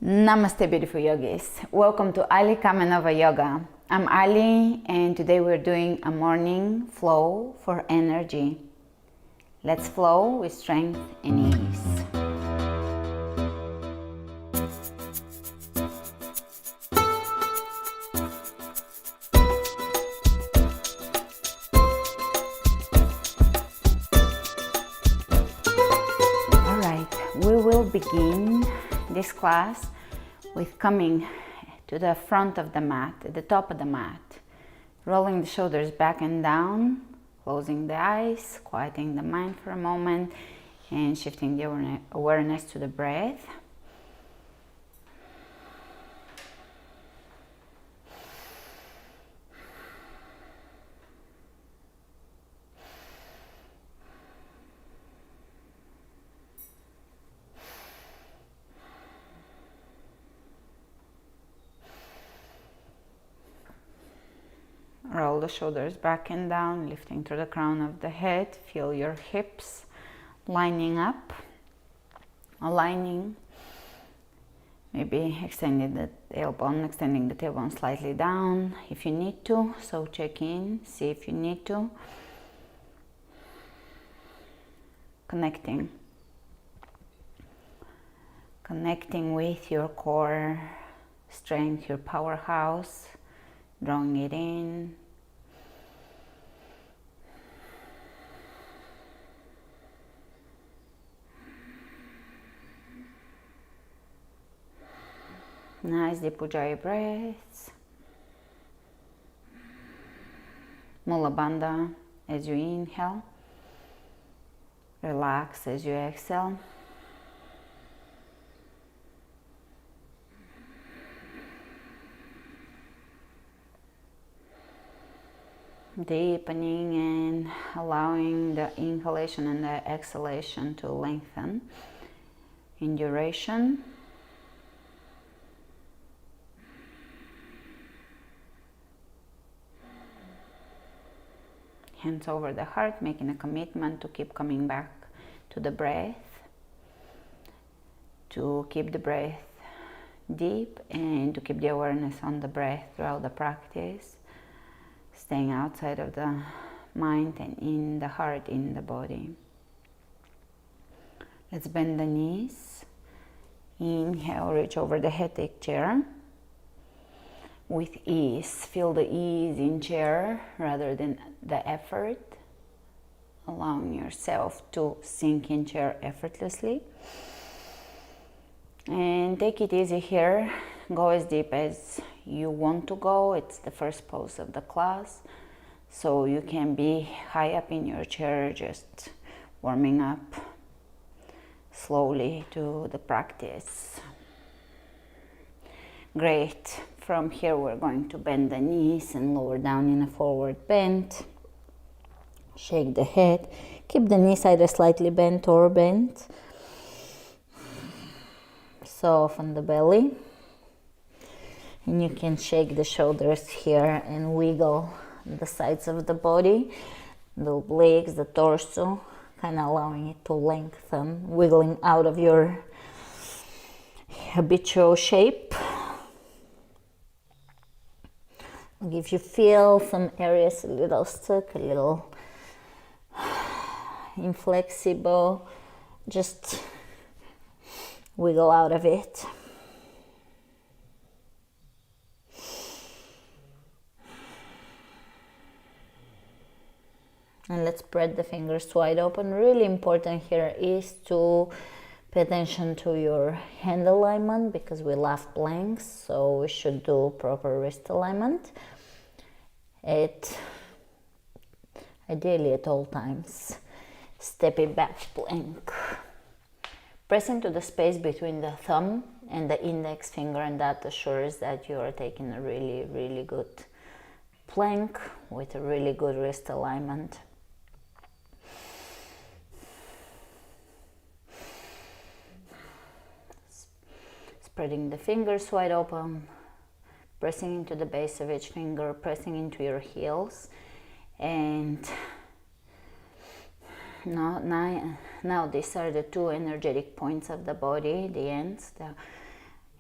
Namaste, beautiful yogis. Welcome to Ali Kamenova Yoga. I'm Ali, and today we're doing a morning flow for energy. Let's flow with strength and ease. All right, we will begin this class with coming to the front of the mat, at the top of the mat, rolling the shoulders back and down, closing the eyes, quieting the mind for a moment, and shifting the awareness to the breath. Roll the shoulders back and down, lifting through the crown of the head. Feel your hips lining up, aligning. Maybe extending the tailbone slightly down if you need to. So check in, see if you need to. Connecting with your core strength, your powerhouse. Drawing it in. Nice deep Ujjayi breaths. Mula Bandha as you inhale. Relax as you exhale. Deepening and allowing the inhalation and the exhalation to lengthen in duration. Hands over the heart, making a commitment to keep coming back to the breath, to keep the breath deep and to keep the awareness on the breath throughout the practice. Staying outside of the mind and in the heart, in the body. Let's bend the knees. Inhale, reach over the head, take chair. With ease, feel the ease in chair rather than the effort. Allowing yourself to sink in chair effortlessly. And take it easy here. Go as deep as you want to go. It's the first pose of the class, so you can be high up in your chair, just warming up slowly to the practice. Great. From here we're going to bend the knees and lower down in a forward bend. Shake the head. Keep the knees either slightly bent or bent. Soften the belly. And you can shake the shoulders here and wiggle the sides of the body, the legs, the torso, kind of allowing it to lengthen, wiggling out of your habitual shape. If you feel some areas a little stuck, a little inflexible, just wiggle out of it. And let's spread the fingers wide open. Really important here is to pay attention to your hand alignment because we love planks, so we should do proper wrist alignment. Ideally at all times. Step it back plank. Press into the space between the thumb and the index finger, and that assures that you are taking a really, really good plank with a really good wrist alignment. Spreading the fingers wide open, pressing into the base of each finger, pressing into your heels, and now these are the two energetic points of the body, the ends, the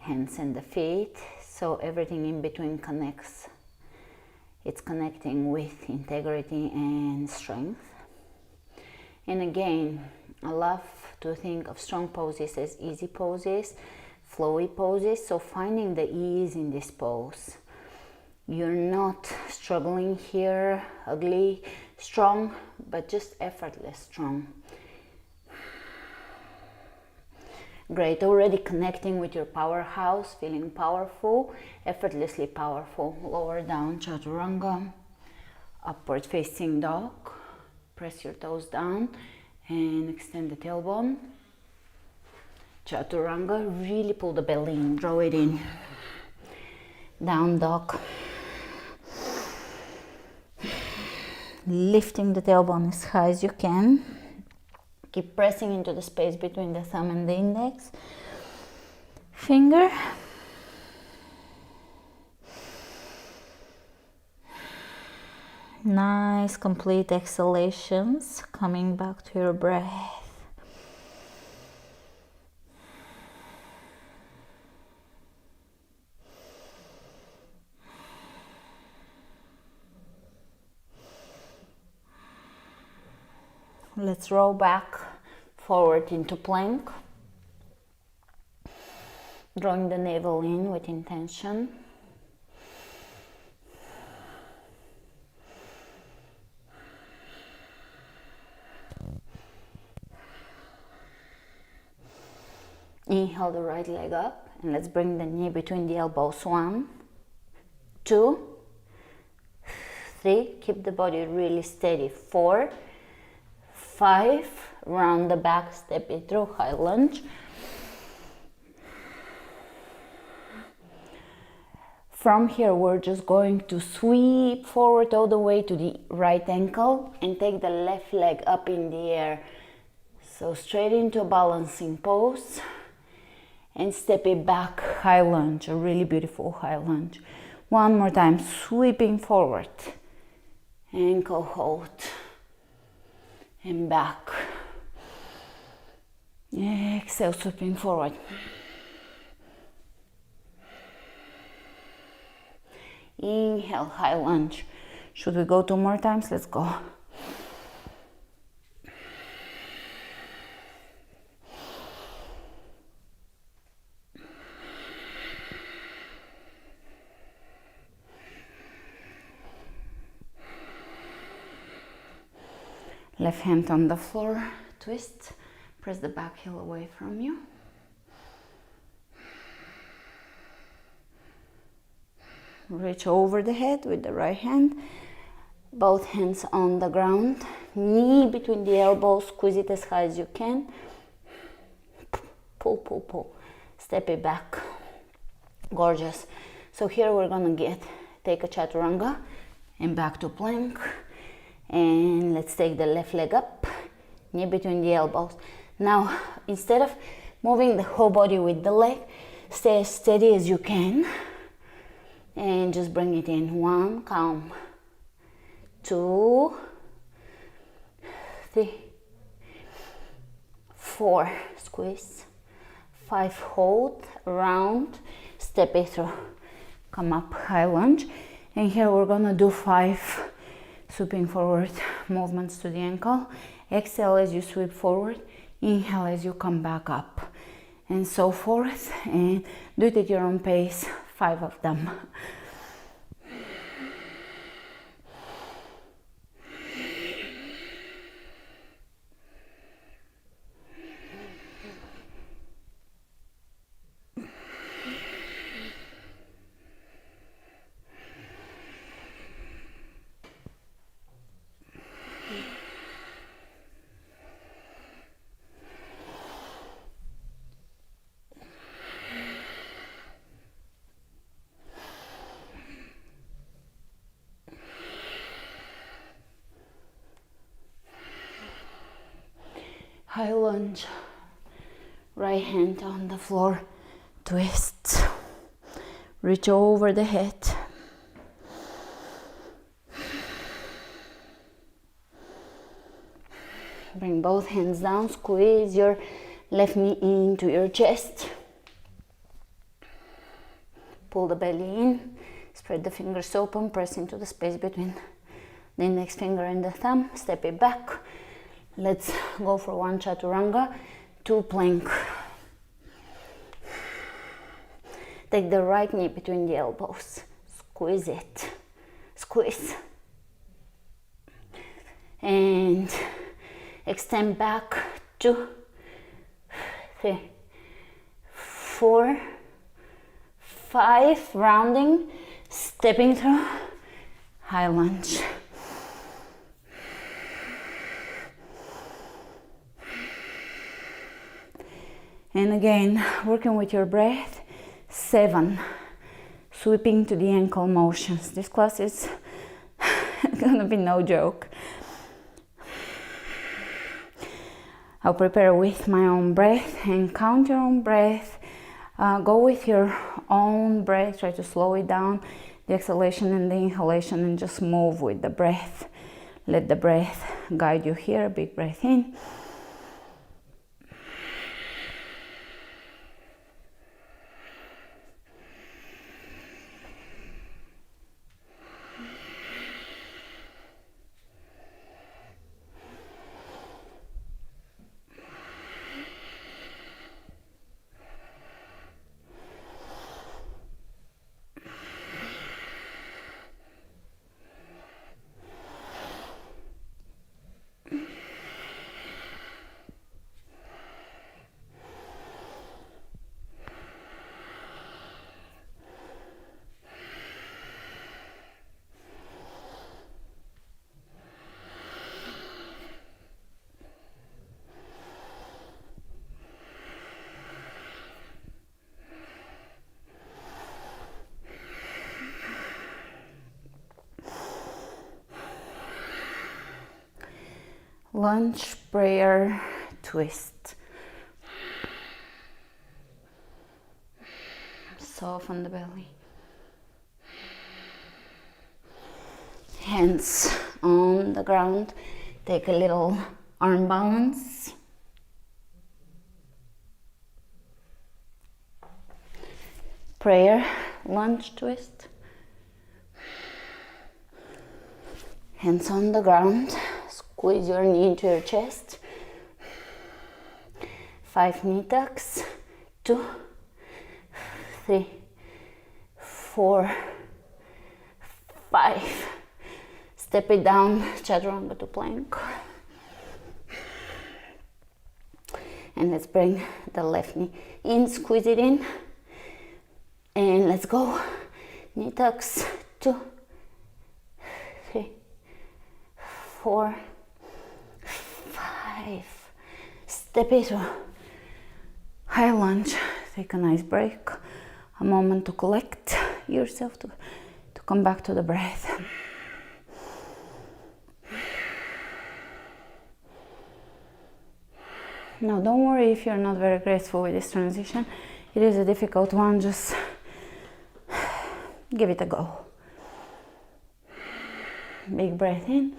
hands and the feet, so everything in between connects. It's connecting with integrity and strength. And again, I love to think of strong poses as easy poses, flowy poses, so finding the ease in this pose. You're not struggling here, ugly, strong, but just effortless strong. Great, already connecting with your powerhouse, feeling powerful, effortlessly powerful. Lower down, chaturanga, upward facing dog. Press your toes down and extend the tailbone. Chaturanga, really pull the belly in, draw it in. Down dog. Lifting the tailbone as high as you can. Keep pressing into the space between the thumb and the index finger. Nice, complete exhalations, coming back to your breath. Let's roll back forward into plank. Drawing the navel in with intention. Inhale the right leg up and let's bring the knee between the elbows. 1, 2, 3. Keep the body really steady. 4, 5. Round the back, step it through, high lunge. From here, we're just going to sweep forward all the way to the right ankle and take the left leg up in the air. So straight into a balancing pose and step it back, high lunge, a really beautiful high lunge. One more time, sweeping forward, ankle hold, and back. Exhale, sweeping forward. Inhale, high lunge. Should we go 2 more times? Let's go. Left hand on the floor, twist, press the back heel away from you. Reach over the head with the right hand, both hands on the ground, knee between the elbows, squeeze it as high as you can. Pull, pull, pull, step it back. Gorgeous. So here we're gonna take a chaturanga and back to plank. And let's take the left leg up, knee between the elbows. Now, instead of moving the whole body with the leg, stay as steady as you can and just bring it in. 1, calm. 2, 3, 4, squeeze. 5, hold, round, step it through. Come up, high lunge. And here we're gonna do 5 sweeping forward movements to the ankle. Exhale as you sweep forward, inhale as you come back up, and so forth. And do it at your own pace, 5 of them. High lunge, right hand on the floor, twist, reach over the head. Bring both hands down, squeeze your left knee into your chest. Pull the belly in, spread the fingers open, press into the space between the index finger and the thumb, step it back. Let's go for one chaturanga, 2 plank. Take the right knee between the elbows, squeeze it, squeeze. And extend back, 2, 3, 4, 5, rounding, stepping through, high lunge. And again, working with your breath, 7, sweeping to the ankle motions. This class is gonna be no joke. I'll prepare with my own breath and count your own breath. Go with your own breath, try to slow it down, the exhalation and the inhalation, and just move with the breath. Let the breath guide you here. Big breath in. Lunge, prayer, twist. Soften the belly. Hands on the ground. Take a little arm balance. Prayer, lunge, twist. Hands on the ground. Squeeze your knee into your chest. 5 knee tucks. 2, 3, 4, 5. Step it down, chaturanga to plank. And let's bring the left knee in, squeeze it in. And let's go. Knee tucks. 2, 3, 4, 5. Step it through. High lunge. Take a nice break. A moment to collect yourself, to come back to the breath. Now, don't worry if you're not very graceful with this transition. It is a difficult one. Just give it a go. Big breath in.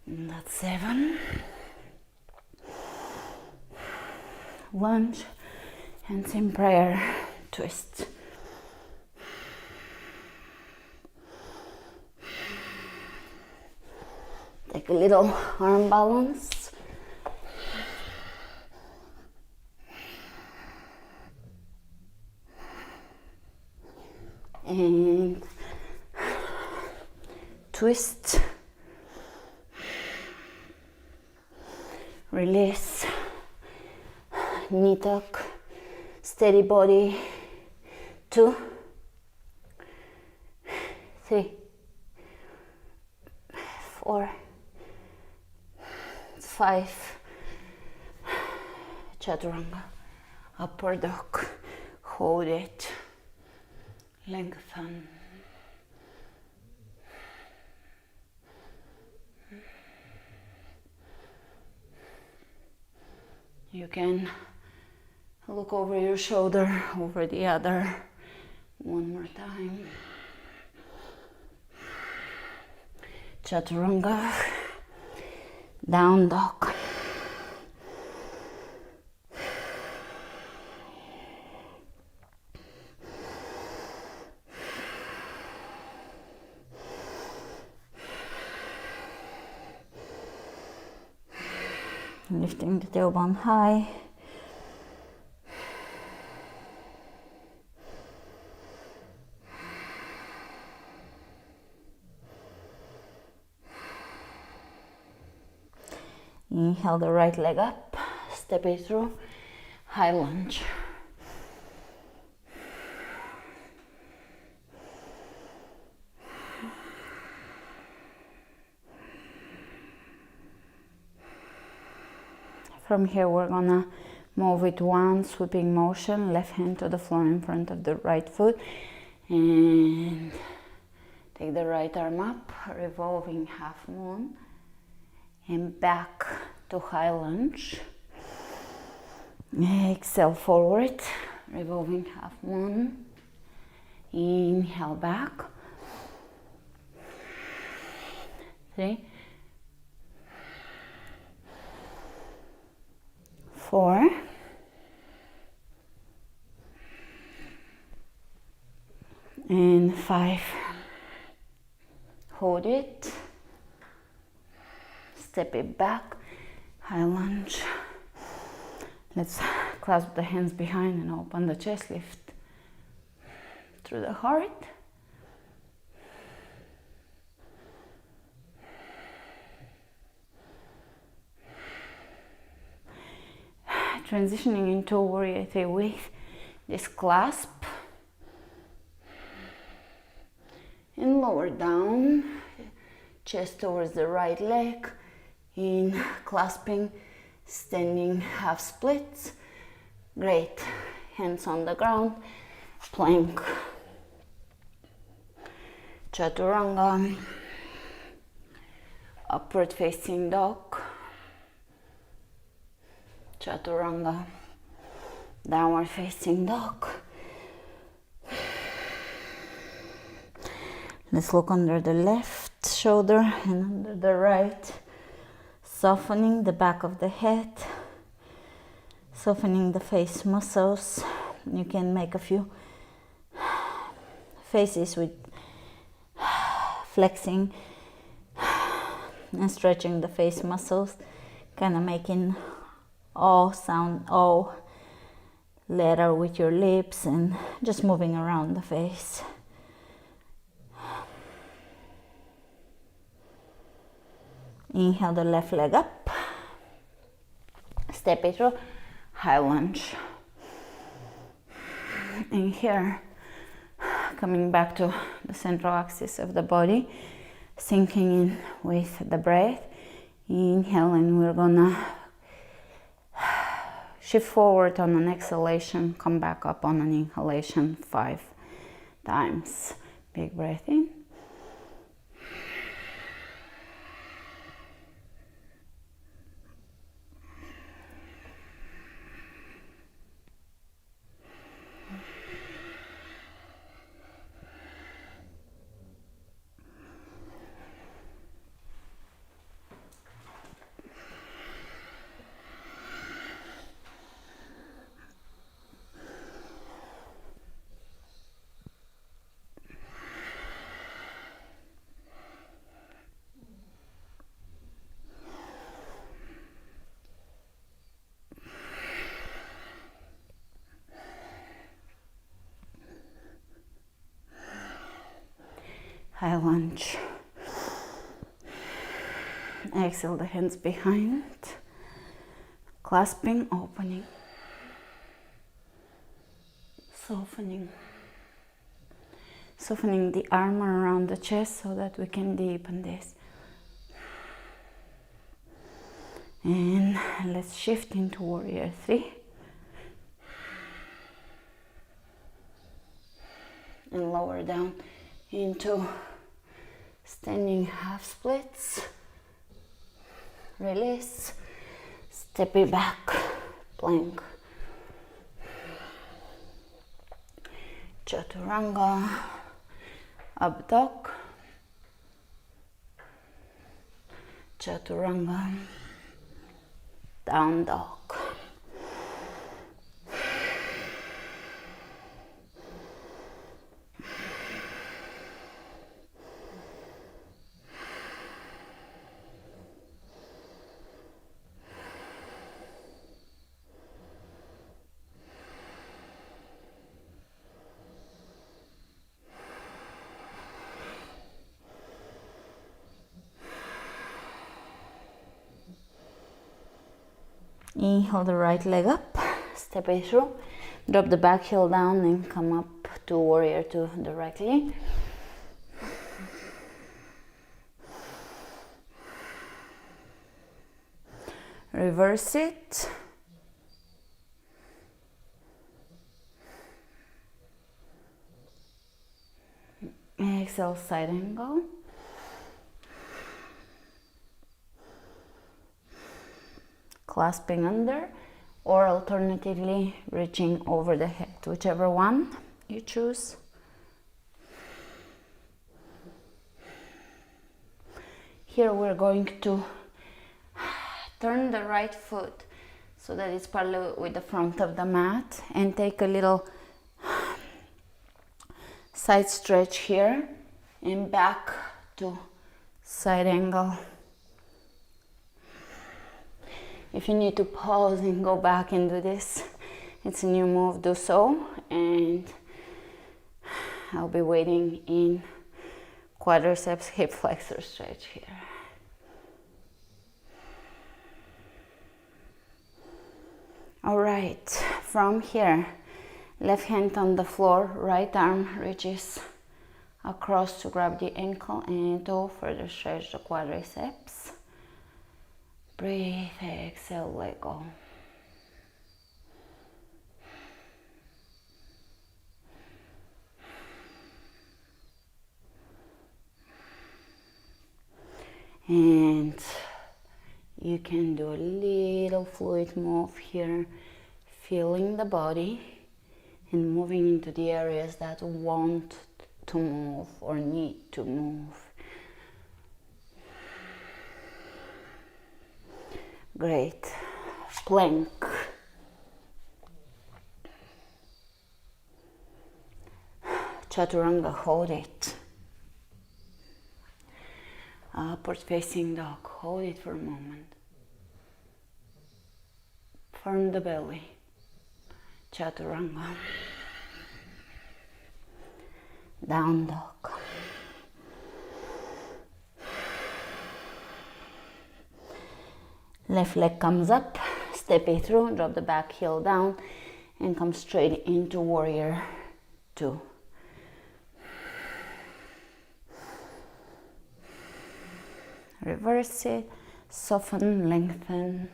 And that's 7. Lunge, hands in prayer, twist. Take a little arm balance. And twist. Release, knee tuck, steady body, 2, 3, 4, 5, chaturanga, upward dog, hold it, lengthen. You can look over your shoulder, over the other. One more time. Chaturanga, down dog. Lifting the tailbone high. Inhale the right leg up, step it through, high lunge. From here we're gonna move with one sweeping motion, left hand to the floor in front of the right foot, and take the right arm up, revolving half moon, and back to high lunge. Exhale forward, revolving half moon. Inhale back. 3, 4, and 5. Hold it. Step it back, high lunge. Let's clasp the hands behind and open the chest, lift through the heart. Transitioning into warrior 3 with this clasp. And lower down, chest towards the right leg. In clasping, standing half splits. Great. Hands on the ground, plank. Chaturanga, upward facing dog. Chaturanga, downward facing dog. Let's look under the left shoulder and under the right. Softening the back of the head, softening the face muscles. You can make a few faces with flexing and stretching the face muscles, kind of making O sound, O letter with your lips, and just moving around the face. Inhale the left leg up, step it through, high lunge. And here, coming back to the central axis of the body, sinking in with the breath. Inhale, and we're gonna shift forward on an exhalation, come back up on an inhalation 5 times. Big breath in. High lunge. Exhale the hands behind, clasping, opening, softening softening the arm around the chest so that we can deepen this. And let's shift into warrior 3. And lower down into standing half splits. Release. Step it back. Plank. Chaturanga. Up dog. Chaturanga. Down dog. Inhale the right leg up, step it through, drop the back heel down and come up to warrior 2 directly. Reverse it. Exhale, side angle. Clasping under, or alternatively reaching over the head, whichever one you choose. Here we're going to turn the right foot so that it's parallel with the front of the mat and take a little side stretch here and back to side angle. If you need to pause and go back and do this, it's a new move, do so. And I'll be waiting in quadriceps hip flexor stretch here. All right, from here, left hand on the floor, right arm reaches across to grab the ankle and to further stretch the quadriceps. Breathe, exhale, let go. And you can do a little fluid move here, feeling the body and moving into the areas that want to move or need to move. Great. Plank. Chaturanga, hold it. Upward facing dog, hold it for a moment. Firm the belly. Chaturanga. Down dog. Left leg comes up, step it through, drop the back heel down and come straight into warrior 2. Reverse it, soften, lengthen.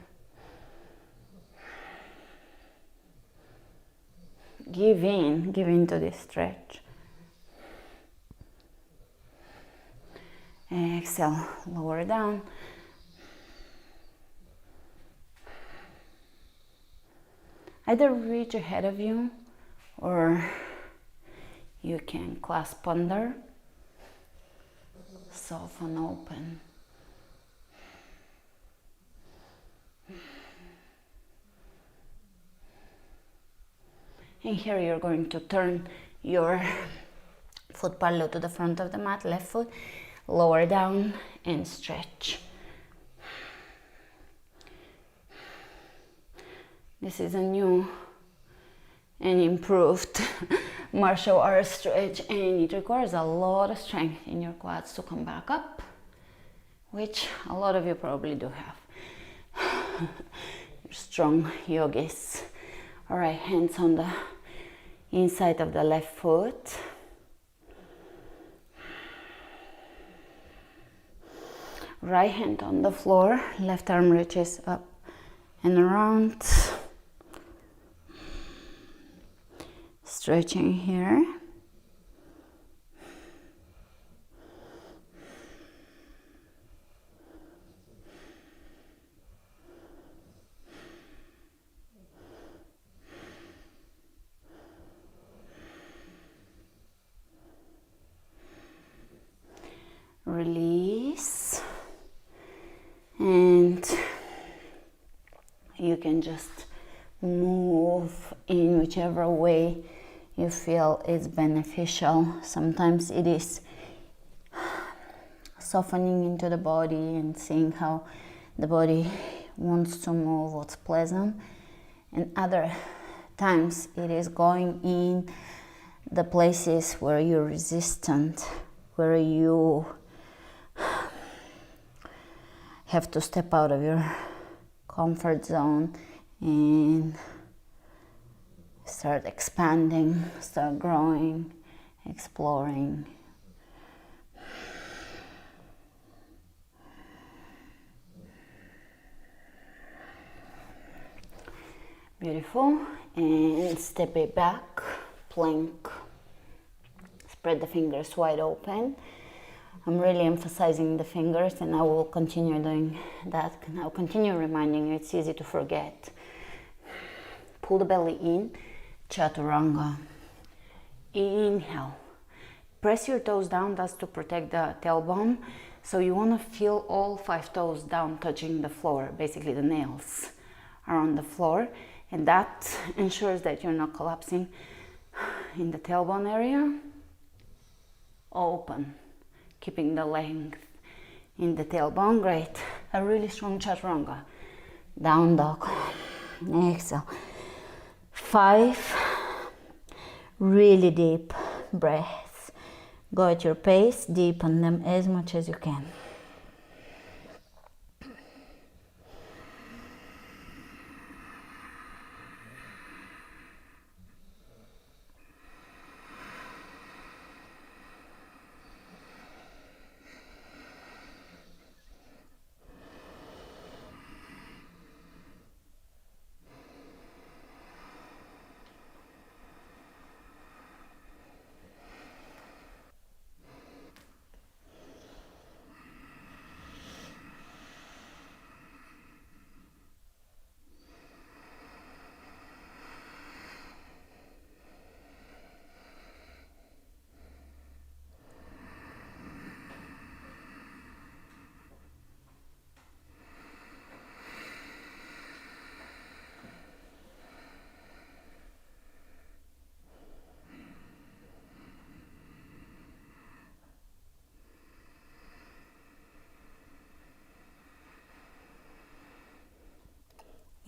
Give in to this stretch. Exhale, lower down. Either reach ahead of you or you can clasp under, soften, open. And here you're going to turn your foot parallel to the front of the mat, left foot, lower down and stretch. This is a new and improved martial arts stretch, and it requires a lot of strength in your quads to come back up, which a lot of you probably do have. You're strong yogis. All right, hands on the inside of the left foot. Right hand on the floor, left arm reaches up and around. Stretching here. Release, and you can just move in whichever way you feel is beneficial. Sometimes it is softening into the body and seeing how the body wants to move, what's pleasant, and other times it is going in the places where you're resistant, where you have to step out of your comfort zone and start expanding, start growing, exploring. Beautiful. And step it back, plank. Spread the fingers wide open. I'm really emphasizing the fingers, and I will continue doing that. And I'll continue reminding you, it's easy to forget. Pull the belly in, chaturanga. Inhale. Press your toes down, that's to protect the tailbone. So you want to feel all 5 toes down touching the floor. Basically the nails are on the floor, and that ensures that you're not collapsing in the tailbone area. Open. Keeping the length in the tailbone. Great. A really strong chaturanga. Down dog. Exhale. 5 really deep breaths. Go at your pace. Deepen them as much as you can.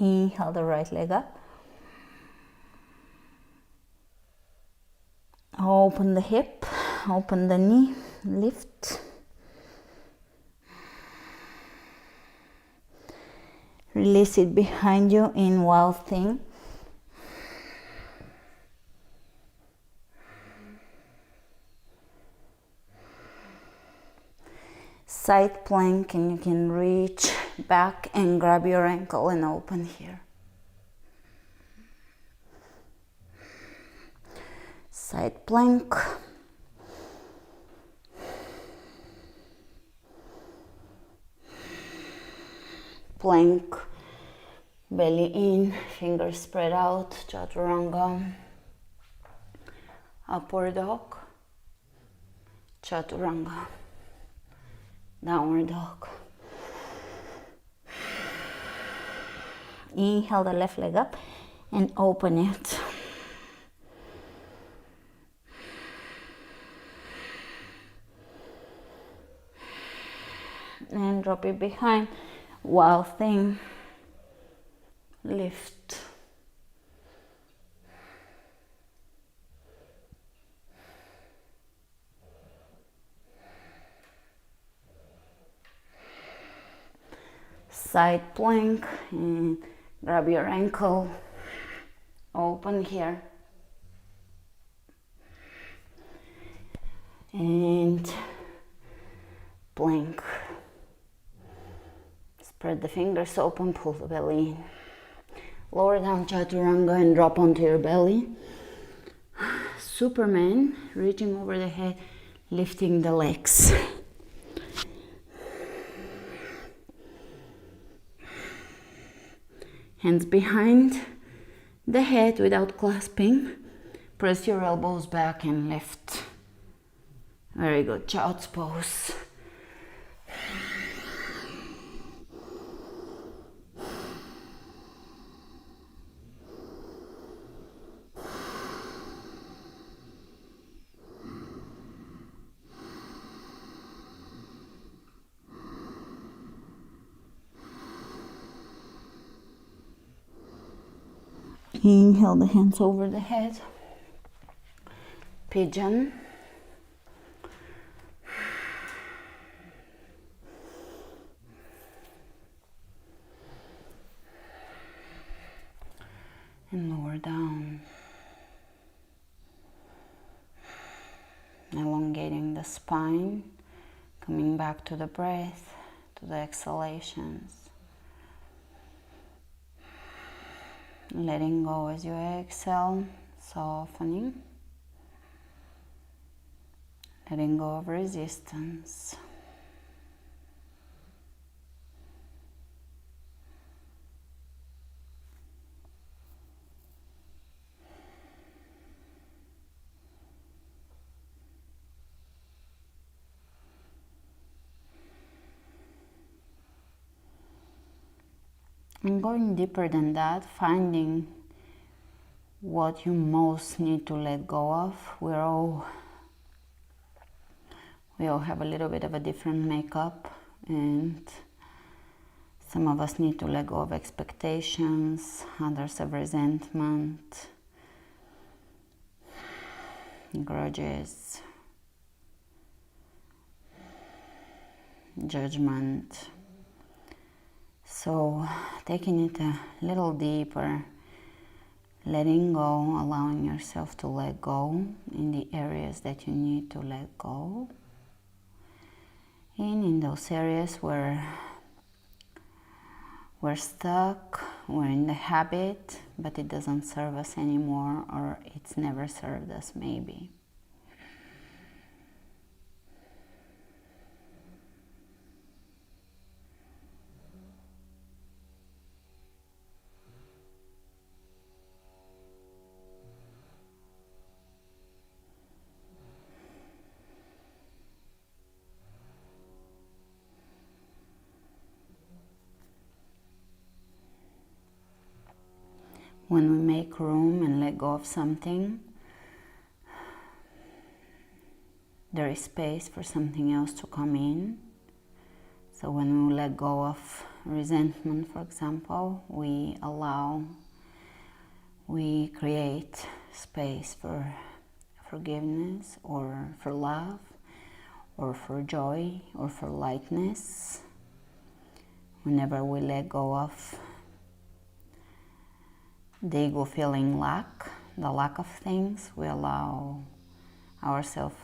Inhale the right leg up. Open the hip, open the knee, lift. Release it behind you in wild thing. Side plank, and you can reach back and grab your ankle and open here. Side plank. Plank, belly in, fingers spread out, chaturanga. Upward dog, chaturanga. Downward dog. Inhale the left leg up and open it. And drop it behind. Wild thing. Lift. Side plank, and grab your ankle, open here, and plank. Spread the fingers open, pull the belly in. Lower down chaturanga and drop onto your belly. Superman, reaching over the head, lifting the legs. Hands behind the head without clasping. Press your elbows back and lift. Very good, child's pose. Inhale the hands over the head. Pigeon. And lower down. Elongating the spine. Coming back to the breath, to the exhalations. Letting go as you exhale, softening. Letting go of resistance. And going deeper than that, finding what you most need to let go of. We all have a little bit of a different makeup, and some of us need to let go of expectations, others have resentment, grudges, judgment. So taking it a little deeper, letting go, allowing yourself to let go in the areas that you need to let go. And in those areas where we're stuck, we're in the habit, but it doesn't serve us anymore, or it's never served us maybe. When we make room and let go of something, there is space for something else to come in. So when we let go of resentment, for example, we create space for forgiveness, or for love, or for joy, or for lightness. Whenever we let go of the ego feeling the lack of things, we allow ourselves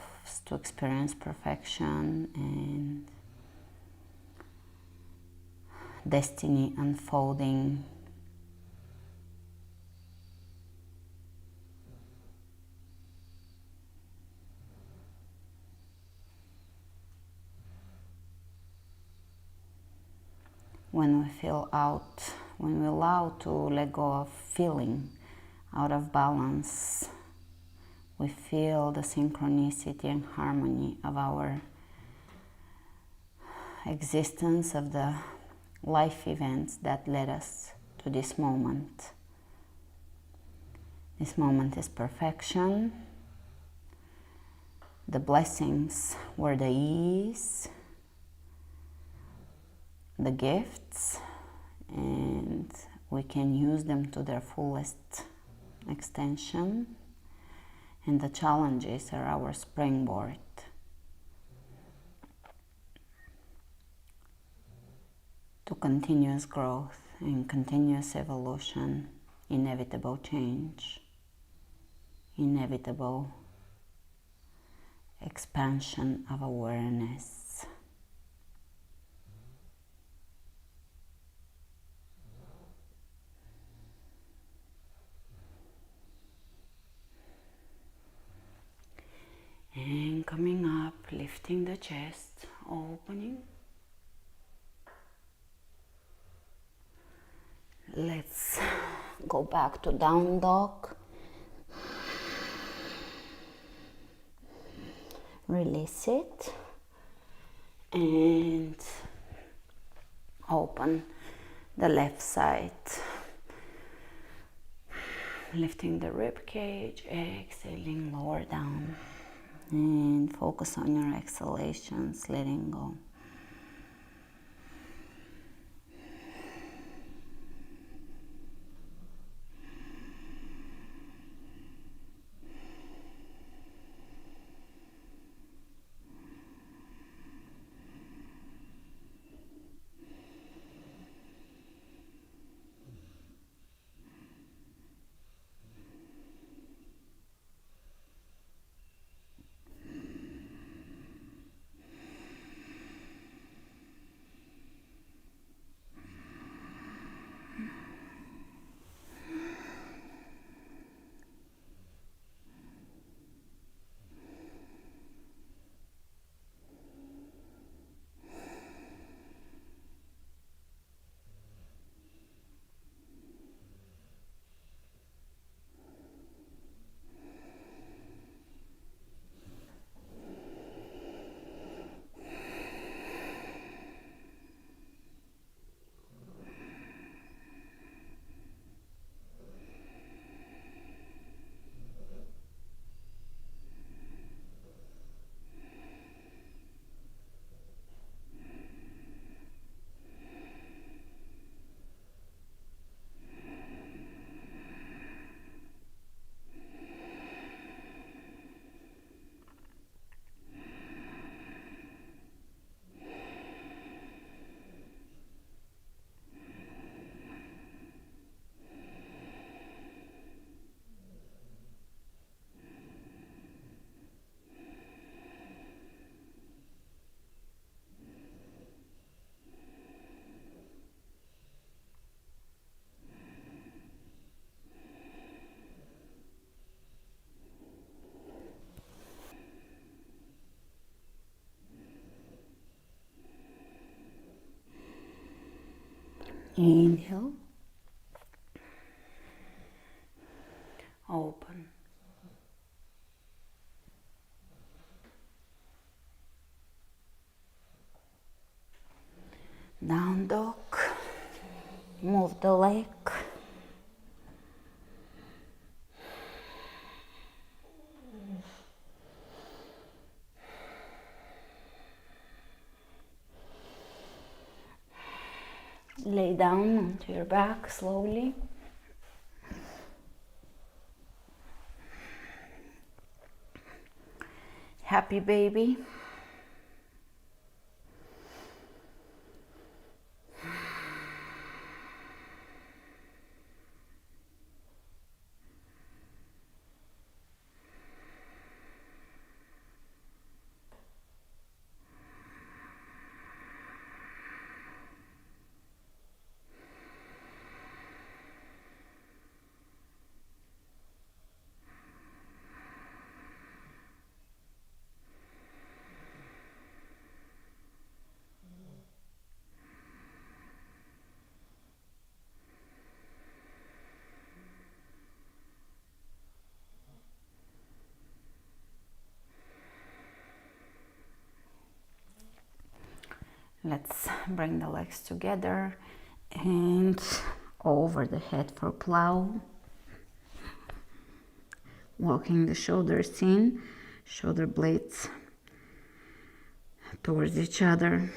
to experience perfection and destiny unfolding. When we allow to let go of feeling out of balance, we feel the synchronicity and harmony of our existence, of the life events that led us to this moment. This moment is perfection. The blessings were the ease, the gifts, and we can use them to their fullest extension. And the challenges are our springboard to continuous growth and continuous evolution, inevitable change, inevitable expansion of awareness. coming up, lifting the chest, opening. Let's go back to down dog. Release it and open the left side. Lifting the rib cage, exhaling, lower down. And focus on your exhalations, letting go. Inhale, open, down dog, move the leg, lay down onto your back slowly. Happy baby. Let's bring the legs together and over the head for plow. Walking the shoulders in, shoulder blades towards each other.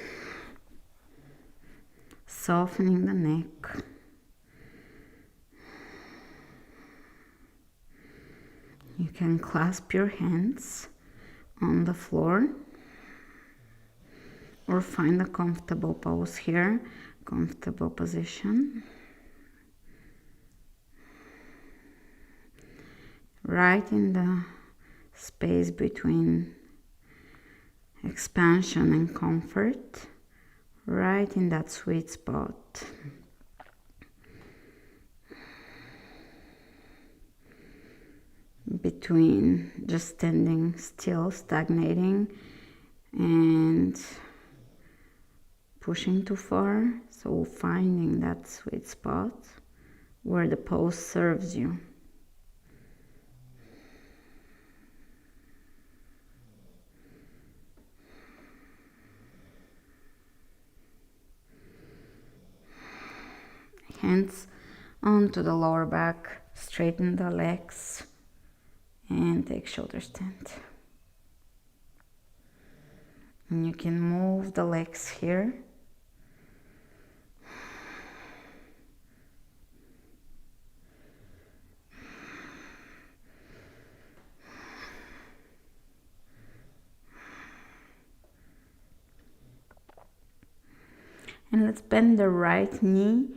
Softening the neck. You can clasp your hands on the floor or find a comfortable pose here, comfortable position. Right in the space between expansion and comfort, right in that sweet spot. between just standing still, stagnating, and pushing too far. So finding that sweet spot where the pose serves you. Hands onto the lower back, straighten the legs, and take shoulder stand. And you can move the legs here. And let's bend the right knee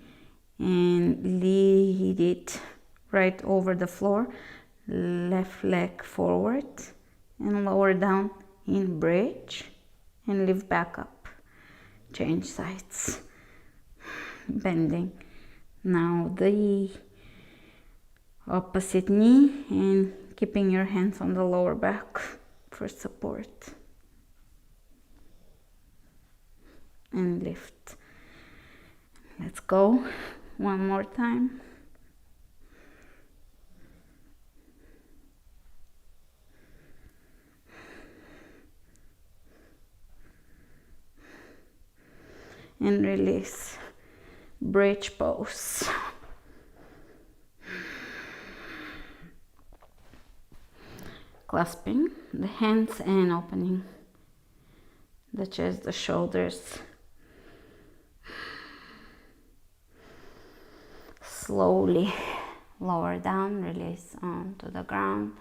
and lead it right over the floor. Left leg forward and lower down in bridge and lift back up. Change sides. Bending. Now the opposite knee and keeping your hands on the lower back for support. And lift. Let's go one more time. And release. Bridge pose. Clasping the hands and opening the chest, the shoulders. Slowly lower down, release onto the ground.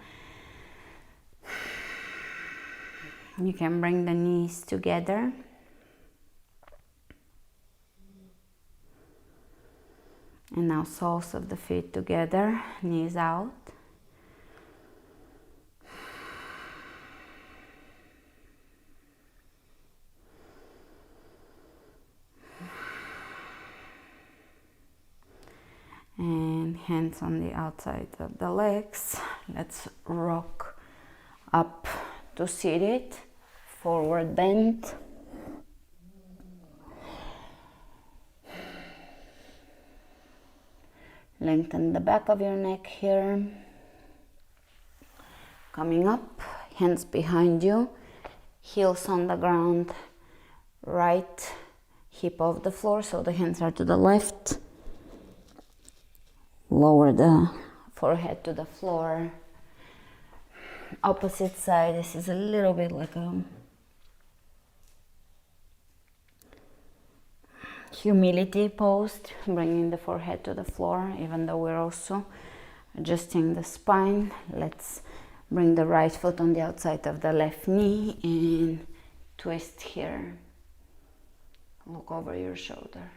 You can bring the knees together. And now soles of the feet together, knees out. And hands on the outside of the legs. Let's rock up to seated, forward bend. Lengthen the back of your neck here. Coming up, hands behind you, heels on the ground, right hip off the floor, so the hands are to the left. Lower the forehead to the floor. Opposite side, this is a little bit like a humility pose, bringing the forehead to the floor, even though we're also adjusting the spine. Let's bring the right foot on the outside of the left knee and twist here. Look over your shoulder.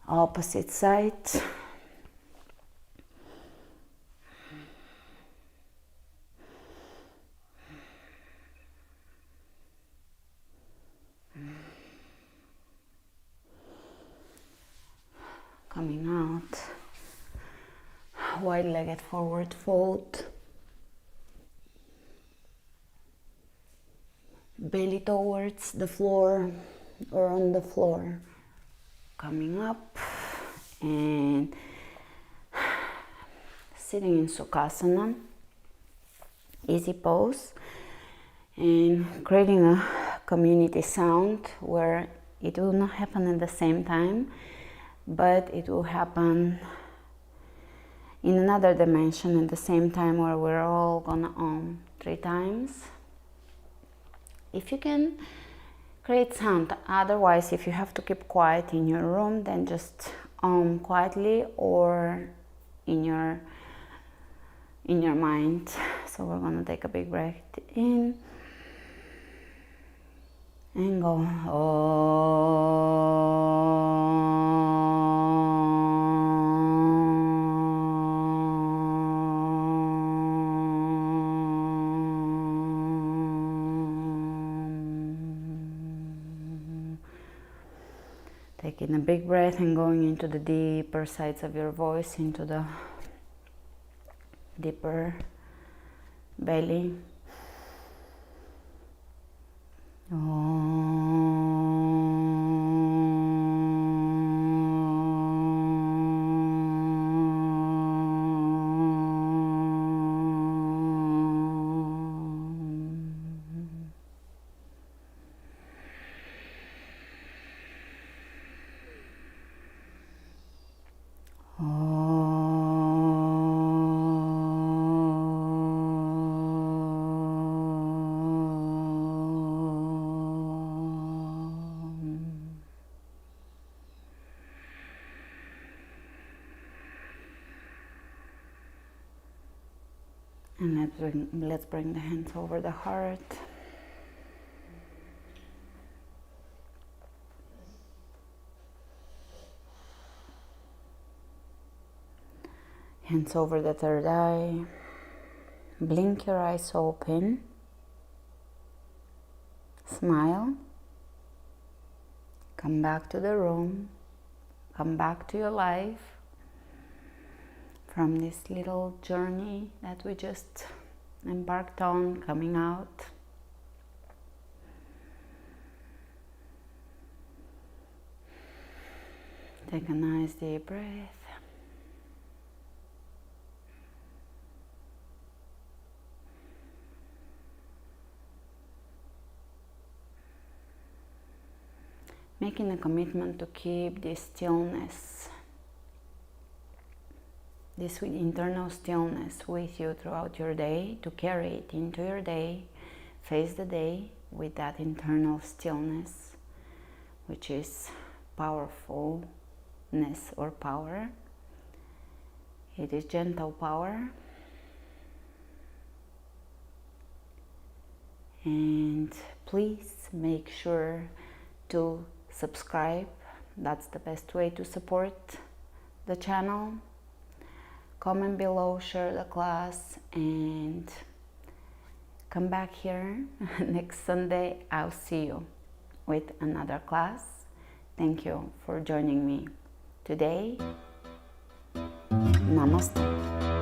Opposite side. Coming out, wide-legged forward fold, belly towards the floor or on the floor. Coming up and sitting in Sukhasana, easy pose, and creating a community sound where it will not happen at the same time, but it will happen in another dimension at the same time, where we're all gonna 3 times. If you can create sound, otherwise if you have to keep quiet in your room, then just quietly or in your mind. So we're gonna take a big breath in and go Taking a big breath and going into the deeper sides of your voice, into the deeper belly. And let's bring the hands over the heart. Hands over the third eye. Blink your eyes open. Smile. Come back to the room. Come back to your life. From this little journey that we just embarked on, coming out. Take a nice deep breath. Making a commitment to keep this stillness, this internal stillness with you throughout your day, to carry it into your day, face the day with that internal stillness, which is powerfulness or power. It is gentle power. And please make sure to subscribe. That's the best way to support the channel. Comment below, share the class, and come back here next Sunday. I'll see you with another class. Thank you for joining me today. Namaste.